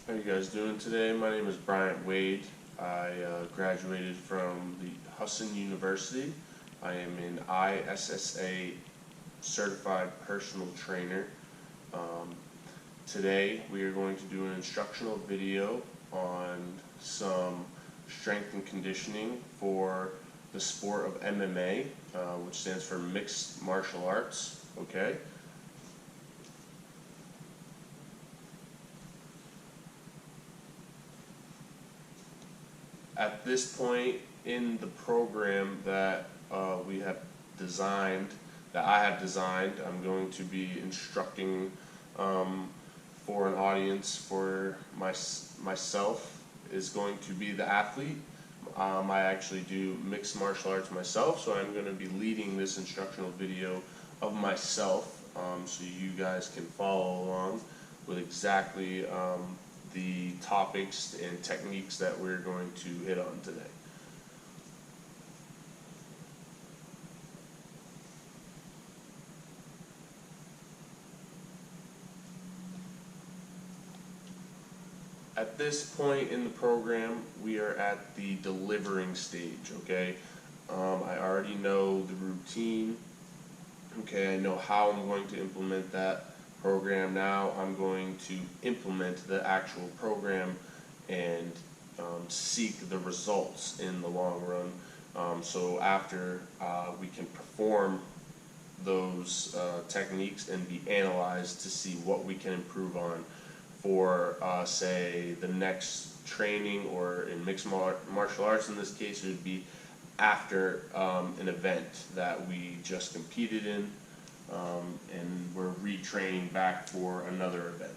How you guys doing today? My name is Bryant Wade. I graduated from the Husson University. I am an ISSA certified personal trainer. Today we are going to do an instructional video on some strength and conditioning for the sport of MMA, which stands for Mixed Martial Arts. Okay. At this point in the program that we have designed, that I have designed, I'm going to be instructing for an audience for myself is going to be the athlete. I actually do mixed martial arts myself, so I'm going to be leading this instructional video of myself, so you guys can follow along with exactly the topics and techniques that we're going to hit on today. At this point in the program, we are at the delivering stage, okay? I already know the routine, okay? I know how I'm going to implement that program. Now I'm going to implement the actual program and seek the results in the long run. So after we can perform those techniques and be analyzed to see what we can improve on for say the next training, or in mixed martial arts in this case it would be after an event that we just competed in, and we're retraining back for another event.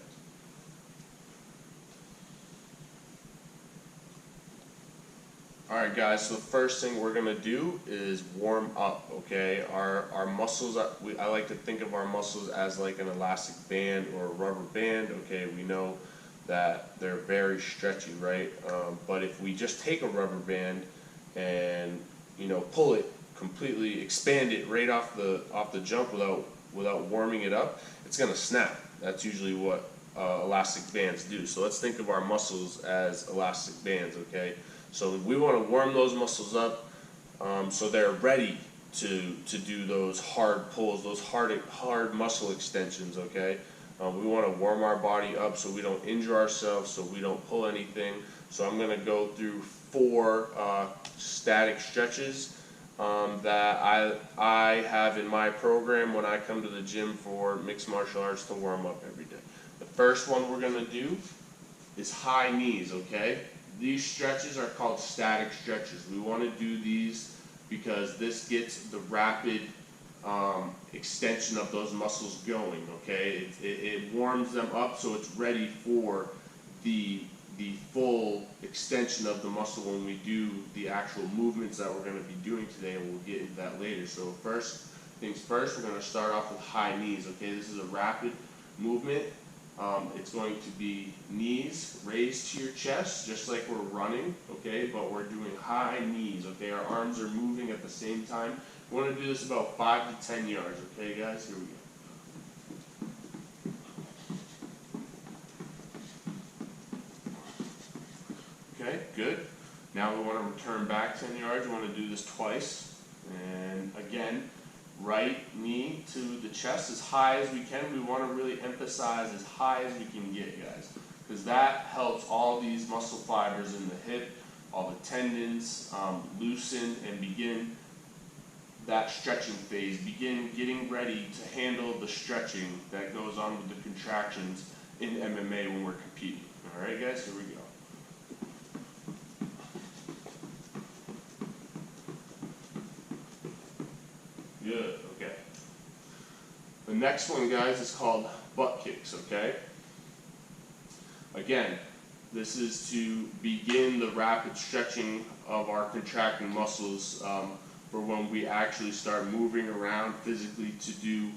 Alright guys, so the first thing we're going to do is warm up, okay? Our muscles, I like to think of our muscles as like an elastic band or a rubber band, okay? We know that they're very stretchy, right? But if we just take a rubber band and, pull it completely, expand it right off the jump without warming it up, it's going to snap. That's usually what elastic bands do. So let's think of our muscles as elastic bands, okay? So we want to warm those muscles up so they're ready to do those hard pulls, those hard muscle extensions, okay? We want to warm our body up so we don't injure ourselves, so we don't pull anything. So I'm going to go through 4 static stretches that I have in my program when I come to the gym for mixed martial arts to warm up every day. The first one we're going to do is high knees, okay? These stretches are called static stretches. We want to do these because this gets the rapid extension of those muscles going, okay? It warms them up so it's ready for the full extension of the muscle when we do the actual movements that we're going to be doing today, and we'll get into that later. So first things first, we're going to start off with high knees, okay? This is a rapid movement. It's going to be knees raised to your chest, just like we're running, okay? But we're doing high knees, okay? Our arms are moving at the same time. We want to do this about 5 to 10 yards, okay, guys? Here we go. Okay, good. Now we want to return back 10 yards. We want to do this twice. And again, right knee to the chest as high as we can. We want to really emphasize as high as we can get, guys, because that helps all these muscle fibers in the hip, all the tendons loosen and begin that stretching phase, begin getting ready to handle the stretching that goes on with the contractions in MMA when we're competing. All right, guys, here we go. Good, okay. The next one, guys, is called butt kicks, okay? Again, this is to begin the rapid stretching of our contracting muscles for when we actually start moving around physically to do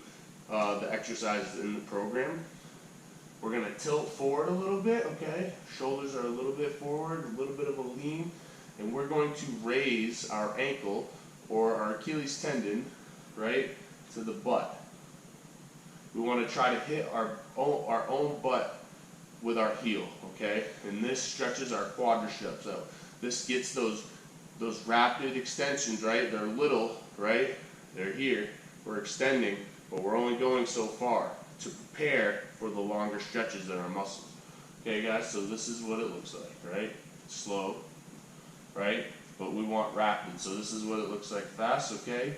the exercises in the program. We're going to tilt forward a little bit, okay? Shoulders are a little bit forward, a little bit of a lean, and we're going to raise our ankle or our Achilles tendon, right, to the butt. We want to try to hit our own butt with our heel, okay? And this stretches our quadriceps out. This gets those rapid extensions, right? They're little, right? They're here. We're extending, but we're only going so far to prepare for the longer stretches in our muscles. Okay, guys, so this is what it looks like, right? Slow, right? But we want rapid, so this is what it looks like fast, okay?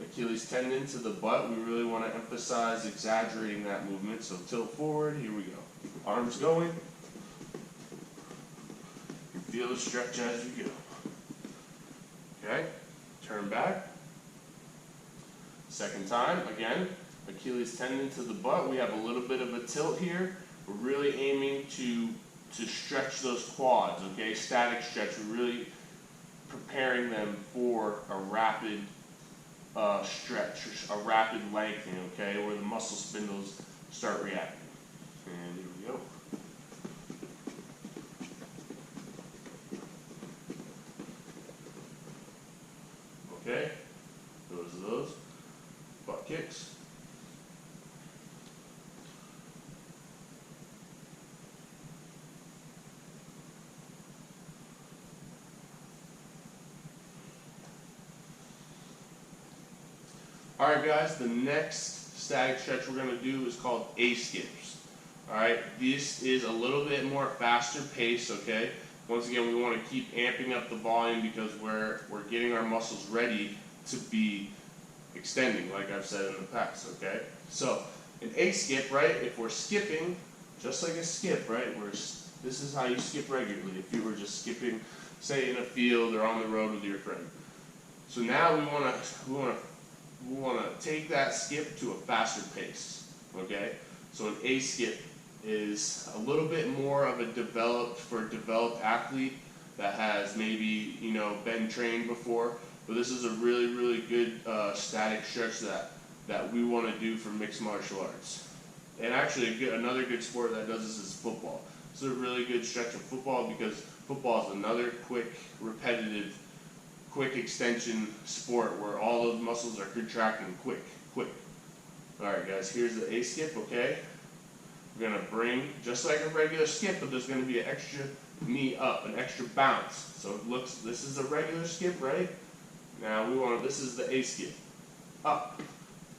Achilles tendon to the butt, we really want to emphasize exaggerating that movement, so tilt forward, here we go. Arms going. You feel the stretch as you go. Okay, turn back. Second time, again, Achilles tendon to the butt. We have a little bit of a tilt here. We're really aiming to stretch those quads, okay? Static stretch. We're really preparing them for a rapid stretch, a rapid lengthening, okay? Where the muscle spindles start reacting. And here we go. Okay, those butt kicks. All right, guys, the next static stretch we're going to do is called A-skips. All right, this is a little bit more faster pace, okay? Once again, we want to keep amping up the volume because we're getting our muscles ready to be extending, like I've said in the past, okay? So, an A-skip, right, if we're skipping, just like a skip, right, this is how you skip regularly if you were just skipping, say, in a field or on the road with your friend. So now we want to take that skip to a faster pace, okay? So an A-skip is a little bit more of a developed athlete that has maybe, been trained before, but this is a really, really good static stretch that we want to do for mixed martial arts. And actually, another good sport that does this is football. This is a really good stretch of football because football is another quick, repetitive, quick extension sport where all those muscles are contracting quick. Alright guys, here's the A-skip, okay? We're going to bring, just like a regular skip, but there's going to be an extra knee up, an extra bounce. So it looks, this is a regular skip, right? Now this is the A-skip. Up,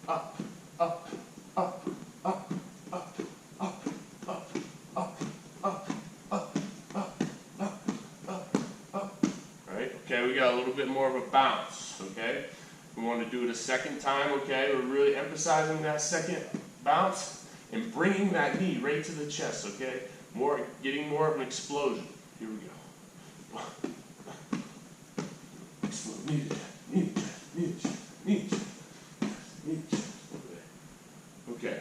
up, up, up, up, up, up, up, up, up, up, up, up, up. Right? Okay, we got a little bit more of a bounce, okay? We want to do it a second time, okay? We're really emphasizing that second bounce and bringing that knee right to the chest, okay? Getting more of an explosion. Here we go. Okay,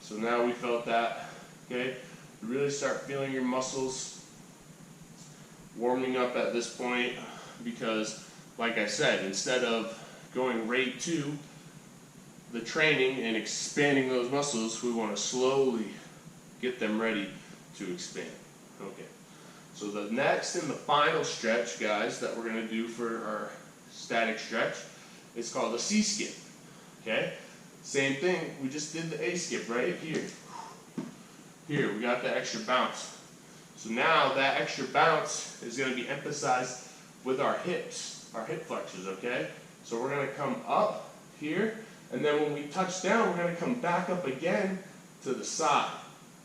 so now we felt that, okay? You really start feeling your muscles warming up at this point because, like I said, instead of going right to the training and expanding those muscles, we want to slowly get them ready to expand. Okay, so the next and the final stretch, guys, that we're going to do for our static stretch is called the C-skip. Okay, same thing, we just did the A-skip right here. Here, we got that extra bounce. So now that extra bounce is going to be emphasized with our hips, our hip flexors, okay? So we're going to come up here, and then when we touch down, we're going to come back up again to the side,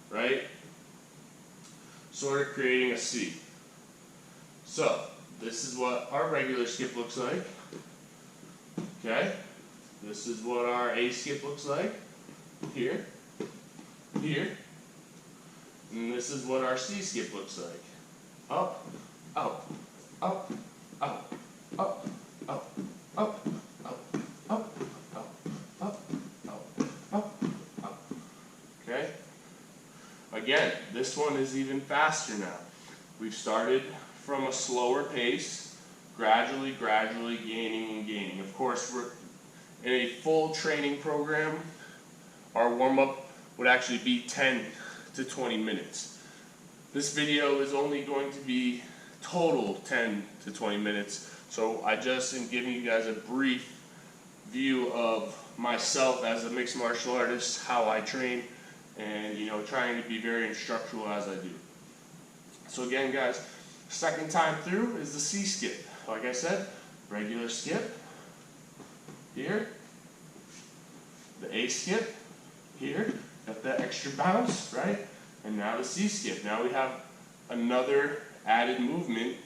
right? Sort of creating a C. So, this is what our regular skip looks like, okay? This is what our A-skip looks like, here, here. And this is what our C-skip looks like. Up, up, up, up, up, up, up, up, up, up, up, up, up. Okay? Again, this one is even faster now. We've started from a slower pace, gradually gaining and gaining. Of course, we're in a full training program. Our warm-up would actually be 10 to 20 minutes. This video is only going to be total 10 to 20 minutes, so I just am giving you guys a brief view of myself as a mixed martial artist, how I train, and trying to be very instructional as I do. So again, guys, second time through is the C skip. Like I said, regular skip here, the A skip here, got that extra bounce, right? And now the C skip. Now we have another added movement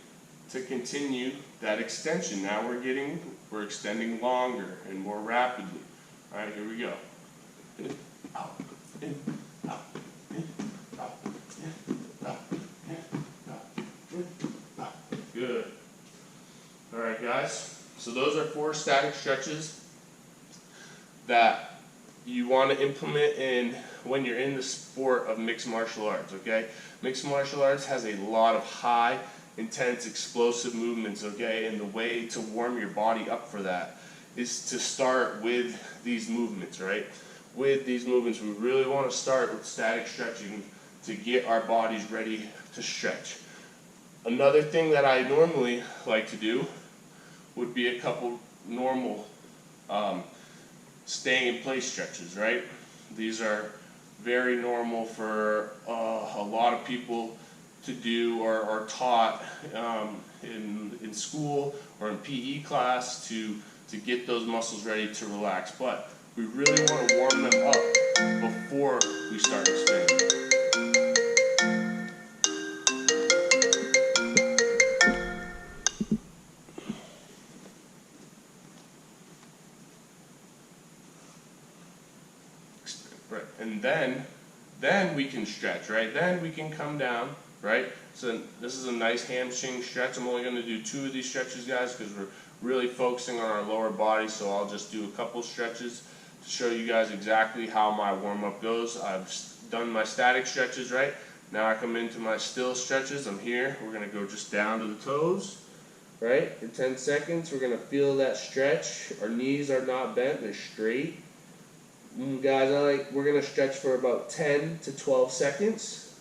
to continue that extension. Now we're extending longer and more rapidly. All right, here we go. In, out, in, out, in, out, in, out, in, out, in, out. Good. All right, guys. So those are 4 static stretches that you want to implement in when you're in the sport of mixed martial arts, okay? Mixed martial arts has a lot of high, intense, explosive movements, okay? And the way to warm your body up for that is to start with these movements, right? With these movements, we really want to start with static stretching to get our bodies ready to stretch. Another thing that I normally like to do would be a couple normal staying in place stretches, right? These are very normal for a lot of people to do or are taught in school or in PE class to get those muscles ready to relax. But we really want to warm them up before we start expanding. Right. And then we can stretch, right? Then we can come down, right? So this is a nice hamstring stretch. I'm only going to do 2 of these stretches, guys, because we're really focusing on our lower body. So I'll just do a couple stretches to show you guys exactly how my warm-up goes. I've done my static stretches, right? Now I come into my still stretches. I'm here. We're going to go just down to the toes, right? For 10 seconds, we're going to feel that stretch. Our knees are not bent, they're straight. Guys, we're going to stretch for about 10 to 12 seconds.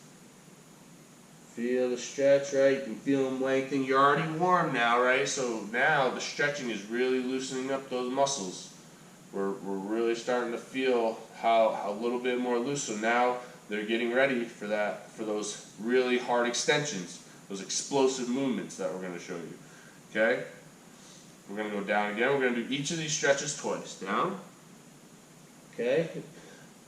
Feel the stretch, right? You can feel them lengthen. You're already warm now, right? So now the stretching is really loosening up those muscles. We're really starting to feel how a little bit more loose. So now they're getting ready for those really hard extensions, those explosive movements that we're going to show you. Okay? We're going to go down again. We're going to do each of these stretches twice. Down. Okay?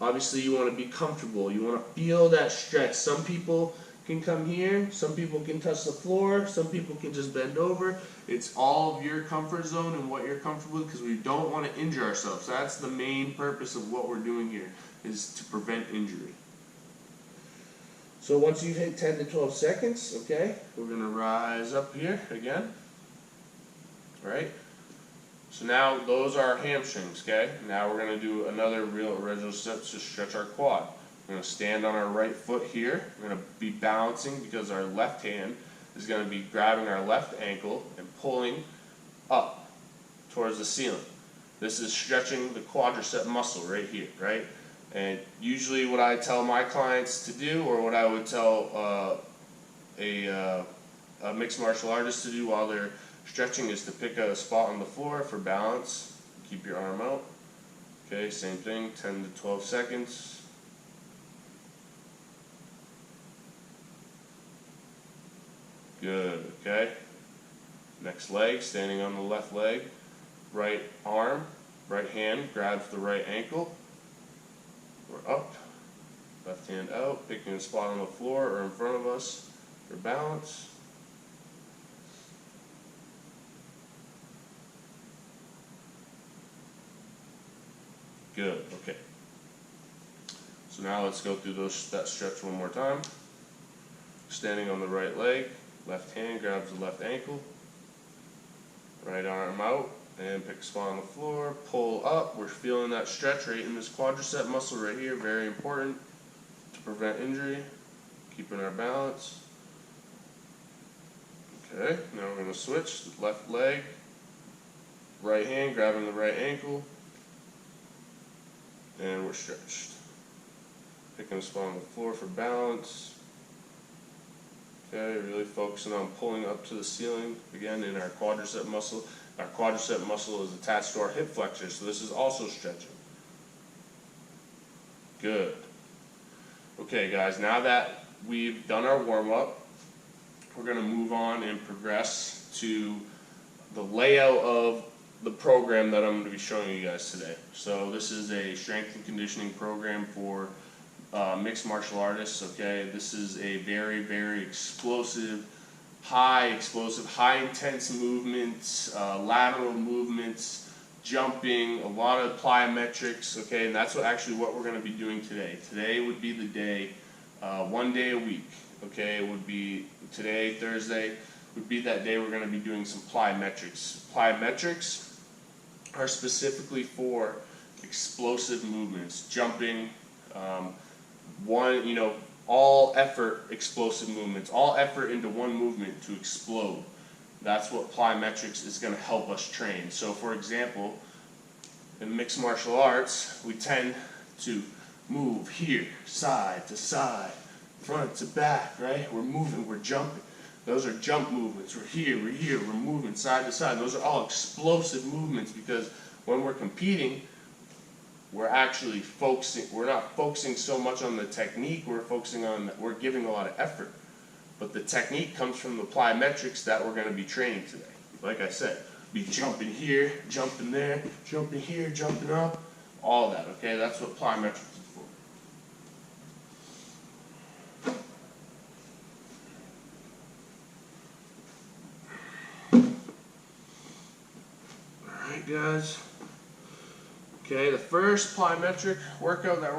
Obviously you want to be comfortable. You want to feel that stretch. Some people can come here, some people can touch the floor, some people can just bend over. It's all of your comfort zone and what you're comfortable with, because we don't want to injure ourselves. That's the main purpose of what we're doing here, is to prevent injury. So once you hit 10 to 12 seconds, okay, we're going to rise up here again. All right? So now those are our hamstrings, okay? Now we're going to do another real original step to stretch our quad. We're going to stand on our right foot here. We're going to be balancing because our left hand is going to be grabbing our left ankle and pulling up towards the ceiling. This is stretching the quadricep muscle right here, right? And usually what I tell my clients to do, or what I would tell a mixed martial artist to do while they're stretching, is to pick a spot on the floor for balance. Keep your arm out. Okay, same thing, 10 to 12 seconds. Good, okay. Next leg, standing on the left leg. Right arm, right hand grabs the right ankle. We're up. Left hand out, picking a spot on the floor or in front of us for balance. Good, okay. So now let's go through that stretch one more time. Standing on the right leg, left hand grabs the left ankle, right arm out, and pick a spot on the floor, pull up. We're feeling that stretch right in this quadricep muscle right here, very important to prevent injury, keeping our balance. Okay, now we're going to switch, left leg, right hand grabbing the right ankle, and we're stretched. Picking a spot on the floor for balance. Okay, really focusing on pulling up to the ceiling, again in our quadricep muscle. Our quadricep muscle is attached to our hip flexor, so this is also stretching. Good. Okay guys, now that we've done our warm-up, we're going to move on and progress to the layout of the program that I'm going to be showing you guys today. So this is a strength and conditioning program for mixed martial artists. Okay, this is a very, very explosive, high intense movements, lateral movements, jumping, a lot of plyometrics. Okay, and that's what we're going to be doing today. Today would be the day, 1 day a week. Okay, it would be today, Thursday, would be that day we're going to be doing some plyometrics. Plyometrics are specifically for explosive movements, jumping, all effort explosive movements, all effort into one movement to explode. That's what plyometrics is going to help us train. So for example, in mixed martial arts, we tend to move here, side to side, front to back, right? We're moving, we're jumping. Those are jump movements. We're here, we're moving side to side. Those are all explosive movements because when we're competing, we're actually focusing, we're not focusing so much on the technique, we're giving a lot of effort. But the technique comes from the plyometrics that we're going to be training today. Like I said, be jumping here, jumping there, jumping here, jumping up, all that, okay? That's what plyometrics is for. Alright guys, okay, the first plyometric workout that we're